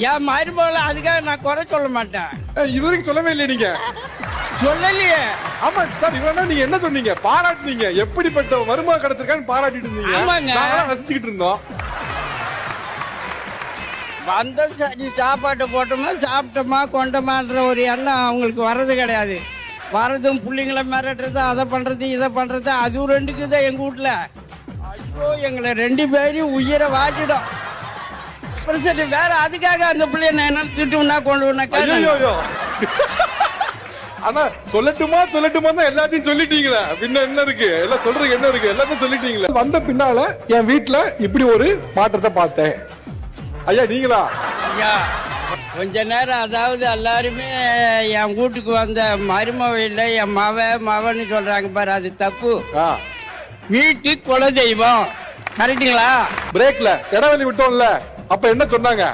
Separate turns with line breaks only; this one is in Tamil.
என் மருமகளை அதுக்காக நான் குறை சொல்ல மாட்டேன்.
இது வரைக்கும் சொல்லவே இல்லையே நீங்க.
சொல்லலையே.
ஆமா சார், இவ்வளவு நீங்க என்ன சொன்னீங்க? பாராட்டுனீங்க. எப்படிப்பட்ட மருமக கிடைச்சிருக்கான்னு பாராட்டிட்டு இருந்தீங்க.
ஆமாங்க.
நாங்க ரசிச்சுக்கிட்டு இருந்தோம்.
வந்த சரி சாப்பாட்டை போட்டோமா சாப்பிட்டோமா கொண்டோமான்ற ஒரு எண்ணம் அவங்களுக்கு வர்றது கிடையாது. வரதும் பிள்ளைங்கள மிரட்டுறது, அதை பண்றது இதை பண்றது, அதுவும் ரெண்டுக்கு தான் எங்க வீட்டுல. ஐயோ எங்களை 2 பேரையும் உயிரை வாட்டிடும். சரி வேற அதுக்காக அந்த பிள்ளைய நான் என்ன திட்டுனா கொண்டு
ஐயோ ஆனா சொல்லட்டுமா தான் எல்லாத்தையும் சொல்லிட்டீங்களே. பின்ன என்ன இருக்கு? எல்லாம் சொல்றதுக்கு என்ன இருக்கு? எல்லாத்தையும் சொல்லிட்டீங்களே. வந்த பின்னால என் வீட்டுல இப்படி ஒரு மாற்றத்தை பார்த்தேன். ஐயா நீங்களா?
ஐயா கொஞ்ச நேரம் அதாவது எல்லாருமே என் வீட்டுக்கு வந்த மருமக இல்லை என் மவன்னு சொல்றாங்க பாரு, அது தப்பு. வீட்டு குலதெய்வம் கரெக்டுங்களா?
பிரேக்ல இடைவெளி விட்டோம்ல, அப்ப என்ன சொன்னாங்க?